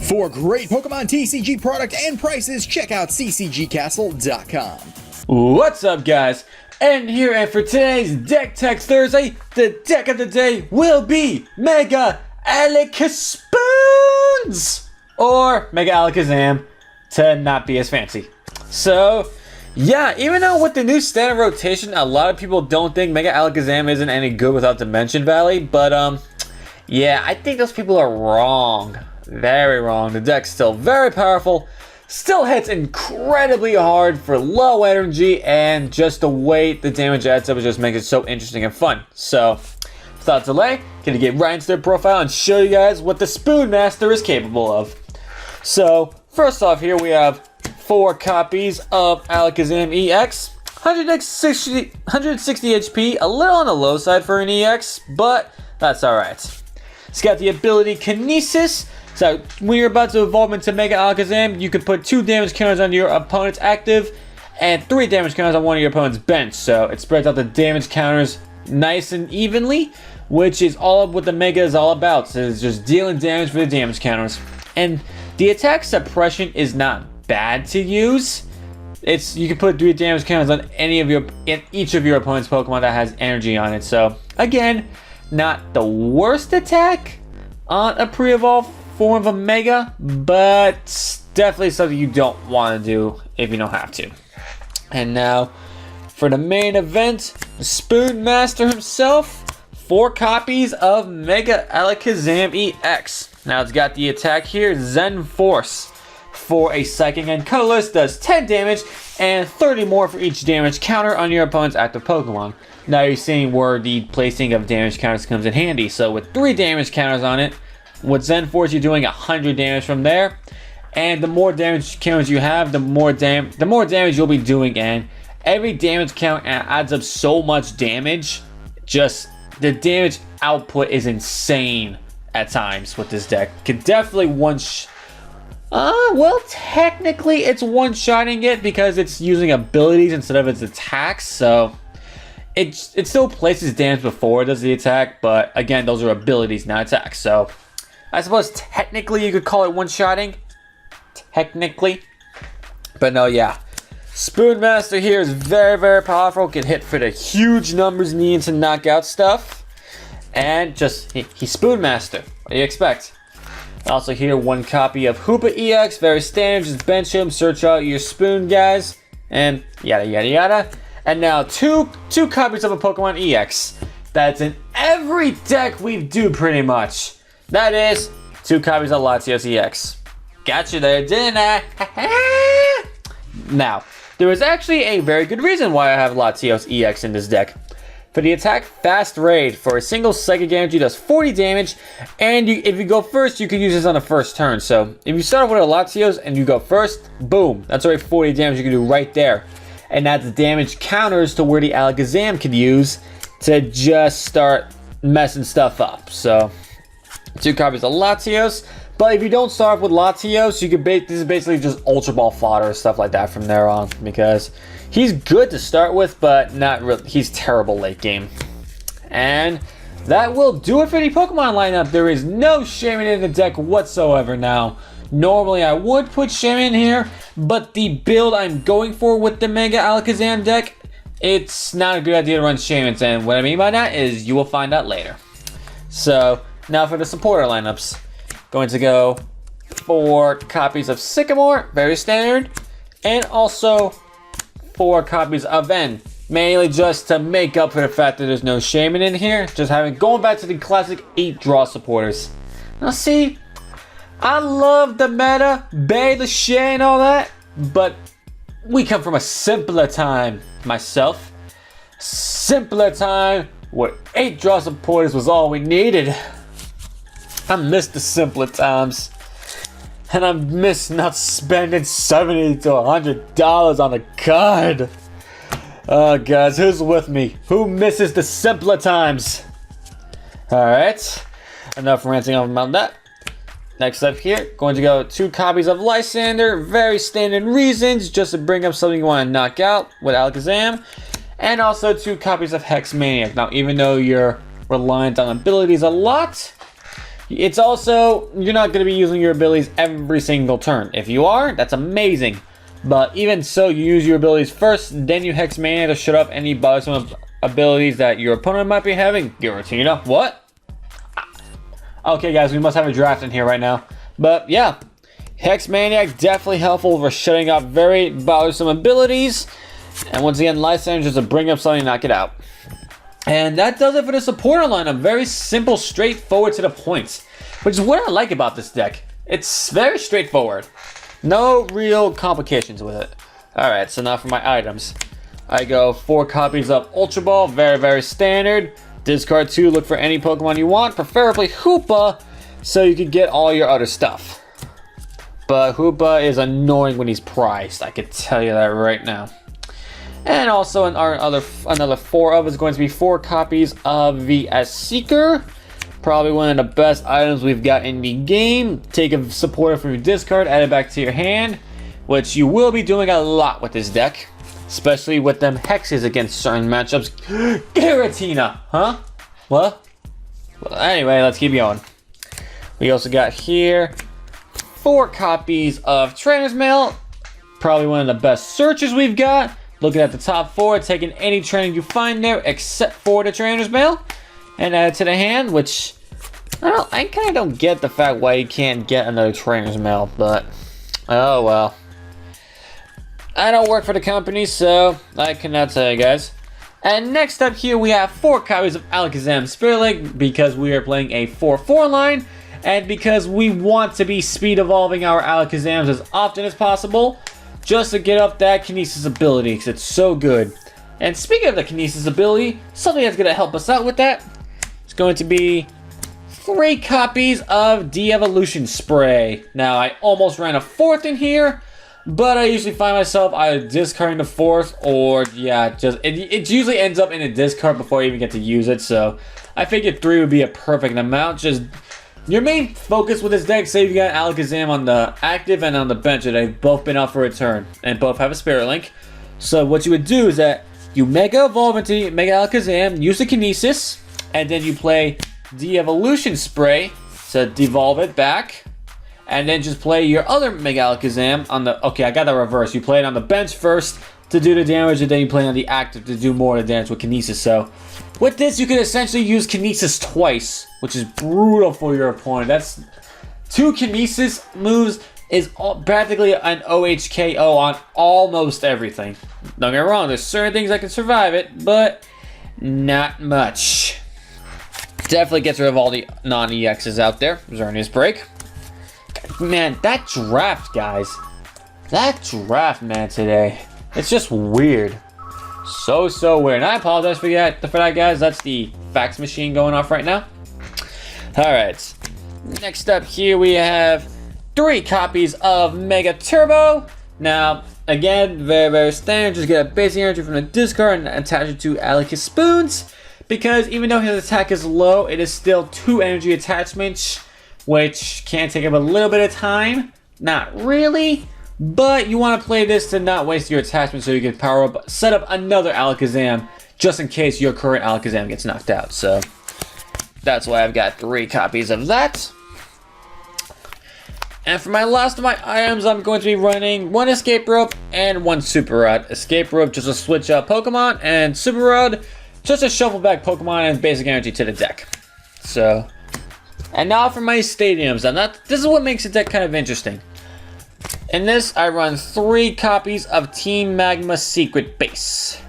For great Pokemon TCG product and prices, check out ccgcastle.com. What's up, guys? And here, and for today's Deck Text Thursday, the deck of the day will be Mega Alakazam, or Mega Alakazam, to not be as fancy. So, yeah, even though with the new standard rotation, a lot of people don't think Mega Alakazam isn't any good without Dimension Valley, but, yeah, I think those people are wrong. Very wrong. The deck's still very powerful, still hits incredibly hard for low energy, and just the way the damage adds up just makes it so interesting and fun. So, without delay, gonna get right into their profile and show you guys what the Spoon Master is capable of. So, first off here we have 4 copies of Alakazam EX, 160 HP, a little on the low side for an EX, but that's alright. It's got the ability Kinesis. So, when you're about to evolve into Mega Alakazam, you can put 2 damage counters on your opponent's active and 3 damage counters on one of your opponent's bench. So, it spreads out the damage counters nice and evenly, which is all of what the Mega is all about. So, it's just dealing damage for the damage counters. And the attack suppression is not bad to use. You can put 3 damage counters on each of your opponent's Pokemon that has energy on it. So, again, not the worst attack on a pre-evolved form of a Mega, but definitely something you don't want to do if you don't have to. And now for the main event, the Spoon Master himself, 4 copies of Mega Alakazam EX. Now it's got the attack here, Zen Force. For a Psychic and Colorless, does 10 damage and 30 more for each damage counter on your opponent's active Pokemon. Now you're seeing where the placing of damage counters comes in handy. So with 3 damage counters on it, with Zen Force, you're doing 100 damage from there, and the more damage counters you have, the more damage you'll be doing, and every damage count adds up so much damage. Just the damage output is insane at times with this deck. Could definitely well, technically it's one-shotting it because it's using abilities instead of its attacks, so it still places damage before it does the attack, but again, those are abilities, not attacks, so I suppose technically you could call it one-shotting. Technically. But no, yeah. Spoon Master here is very, very powerful. Can hit for the huge numbers needed to knock out stuff. And just, he's Spoon Master. What do you expect? Also here, 1 copy of Hoopa EX. Very standard. Just bench him, search out your Spoon guys. And yada, yada, yada. And now two copies of a Pokemon EX. That's in every deck we do pretty much. That is 2 copies of Latios EX. Got you there, didn't I? Now, there is actually a very good reason why I have Latios EX in this deck. For the attack Fast Raid, for a single Psychic Energy does 40 damage, and if you go first, you can use this on the first turn. So, if you start off with a Latios and you go first, boom, that's already 40 damage you can do right there. And that's damage counters to where the Alakazam could use to just start messing stuff up. So, 2 copies of Latios, but if you don't start with Latios, you could this is basically just Ultra Ball fodder, stuff like that from there on, because he's good to start with, but not really. He's terrible late game. And that will do it for the Pokemon lineup. There is no Shaman in the deck whatsoever now. Normally I would put Shaman here, but the build I'm going for with the Mega Alakazam deck, it's not a good idea to run Shamans, and what I mean by that is you will find out later. So, now for the supporter lineups. Going to go 4 copies of Sycamore, very standard, and also 4 copies of N, mainly just to make up for the fact that there's no Shaman in here, just going back to the classic 8 draw supporters. Now see, I love the meta, Bay, the Shay, and all that, but we come from a simpler time, myself. Simpler time where 8 draw supporters was all we needed. I miss the simpler times, and I miss not spending $70 to $100 on a card. Guys, who's with me? Who misses the simpler times? Alright, enough ranting on about that. Next up here, going to go 2 copies of Lysander, very standard reasons, just to bring up something you want to knock out with Alakazam. And also 2 copies of Hex Maniac. Now, even though you're reliant on abilities a lot, It's also, you're not going to be using your abilities every single turn. If you are, that's amazing. But even so, you use your abilities first, then you Hex Mania to shut up any bothersome abilities that your opponent might be having. Giratina, what? Okay guys, we must have a draft in here right now. But yeah, Hex Maniac definitely helpful for shutting up very bothersome abilities. And once again, Lysander just to bring up something and knock it out. And that does it for the supporter lineup. Very simple, straightforward to the point. Which is what I like about this deck. It's very straightforward. No real complications with it. Alright, so now for my items. I go 4 copies of Ultra Ball, very standard. Discard 2, look for any Pokemon you want, preferably Hoopa, so you can get all your other stuff. But Hoopa is annoying when he's priced, I can tell you that right now. And also another 4 of is going to be 4 copies of VS Seeker. Probably one of the best items we've got in the game. Take a supporter from your discard, add it back to your hand, which you will be doing a lot with this deck. Especially with them hexes against certain matchups. Giratina, huh? What? Well, anyway, let's keep going. We also got here 4 copies of Trainer's Mail. Probably one of the best searches we've got. Looking at the top 4, taking any training you find there except for the Trainer's Mail. And add it to the hand, which I kind of don't get the fact why you can't get another Trainer's Mail, but oh well. I don't work for the company, so I cannot tell you guys. And next up here, we have 4 copies of Alakazam Spirit Link because we are playing a 4-4 line, and because we want to be speed evolving our Alakazams as often as possible, just to get up that Kinesis ability, because it's so good. And speaking of the Kinesis ability, something that's going to help us out with that is going to be 3 copies of De-Evolution Spray. Now, I almost ran a 4th in here, but I usually find myself either discarding the 4th or, yeah, just it usually ends up in a discard before I even get to use it. So I figured 3 would be a perfect amount. Just your main focus with this deck, say you got Alakazam on the active and on the bench, and they've both been out for a turn and both have a Spirit Link. So what you would do is that you Mega Evolve into Mega Alakazam, use the Kinesis, and then you play De-Evolution Spray to devolve it back. And then just play your other Mega Alakazam on the... Okay, I got the reverse. You play it on the bench first to do the damage, and then you play on the active to do more of the damage with Kinesis. So, with this, you can essentially use Kinesis twice, which is brutal for your opponent. That's 2 Kinesis moves is practically an OHKO on almost everything. Don't get me wrong, there's certain things that can survive it, but not much. Definitely gets rid of all the non-EXs out there. Xerneas Break. Man, that draft, guys. That draft, man, today. It's just weird. So weird. And I apologize for that, guys. That's the fax machine going off right now. Alright. Next up here, we have 3 copies of Mega Turbo. Now, again, very standard. Just get a basic energy from the discard and attach it to Alakazam Spoons. Because even though his attack is low, it is still 2 energy attachments, which can take up a little bit of time. Not really, but you want to play this to not waste your attachment so you can power up, set up another Alakazam just in case your current Alakazam gets knocked out. So that's why I've got 3 copies of that. And for my last of my items, I'm going to be running 1 Escape Rope and 1 Super Rod. Escape Rope just to switch up Pokemon, and Super Rod just to shuffle back Pokemon and basic energy to the deck. So... And now for my stadiums. This is what makes the deck kind of interesting. In this, I run 3 copies of Team Magma Secret Base.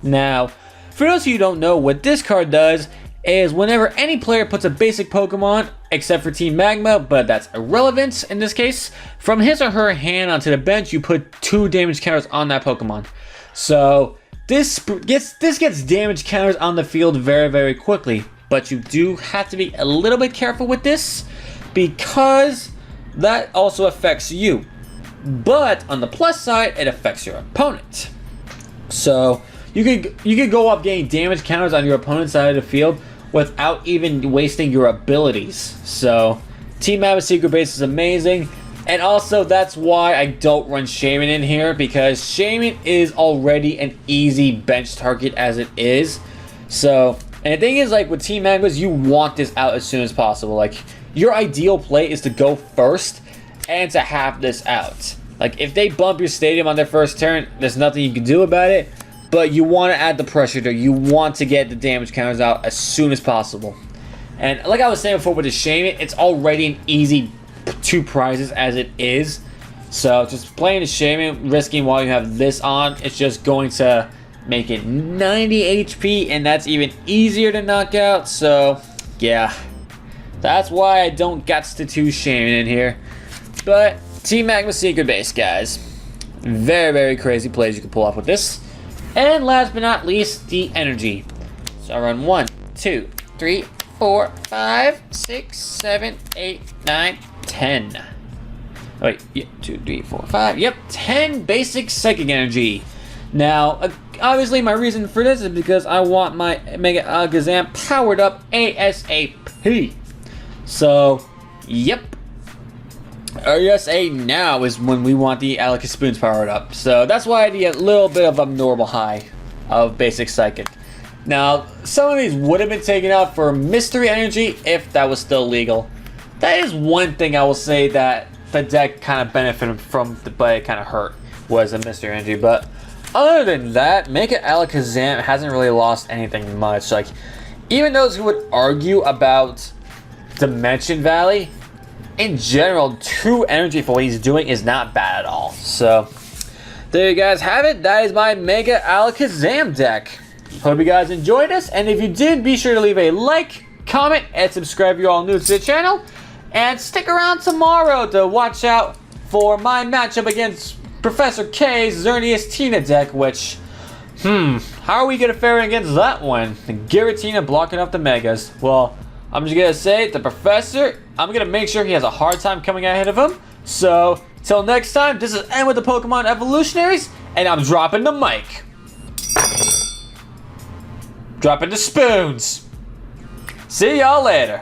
Now, for those of you who don't know, what this card does is whenever any player puts a basic Pokemon, except for Team Magma, but that's irrelevant in this case, from his or her hand onto the bench, you put 2 damage counters on that Pokemon. So, this gets damage counters on the field very quickly. But you do have to be a little bit careful with this because that also affects you. But on the plus side, it affects your opponent. So you could go up getting damage counters on your opponent's side of the field without even wasting your abilities. So Team Magma Secret Base is amazing. And also that's why I don't run Shaman in here, because Shaman is already an easy bench target as it is. So And the thing is, like, with Team Magmas, you want this out as soon as possible. Like, your ideal play is to go first and to have this out. Like, if they bump your stadium on their first turn, there's nothing you can do about it. But you want to add the pressure there. You want to get the damage counters out as soon as possible. And like I was saying before with the Shaman, it's already an easy 2 prizes as it is. So just playing the Shaman, risking while you have this on, it's just going to make it 90 HP, and that's even easier to knock out. So yeah, that's why I don't guts to 2 Shaman in here. But Team Magma Secret Base, guys, very, very crazy plays you can pull off with this. And last but not least, the energy. So I run 1, 2, 3, 4, 5, 6, 7, 8, 9, 10. Wait, yeah, 2, 3, 4, 5. Yep, 10 basic psychic energy. Now, obviously, my reason for this is because I want my Mega Alakazam powered up ASAP. So, yep. RSA now is when we want the Alakazam powered up. So that's why I need a little bit of abnormal high of basic psychic. Now, some of these would have been taken out for mystery energy if that was still legal. That is one thing I will say that the deck kind of benefited from, but it kind of hurt, was a mystery energy. But other than that, Mega Alakazam hasn't really lost anything much. Like, even those who would argue about Dimension Valley, in general, 2 energy for what he's doing is not bad at all. So, there you guys have it. That is my Mega Alakazam deck. Hope you guys enjoyed this, and if you did, be sure to leave a like, comment, and subscribe if you're all new to the channel. And stick around tomorrow to watch out for my matchup against Professor K's Xerneas Tina deck, which, how are we going to fare against that one? The Giratina blocking up the Megas. Well, I'm just going to say, the Professor, I'm going to make sure he has a hard time coming ahead of him. So, till next time, this is N with the Pokemon Evolutionaries, and I'm dropping the mic. Dropping the spoons. See y'all later.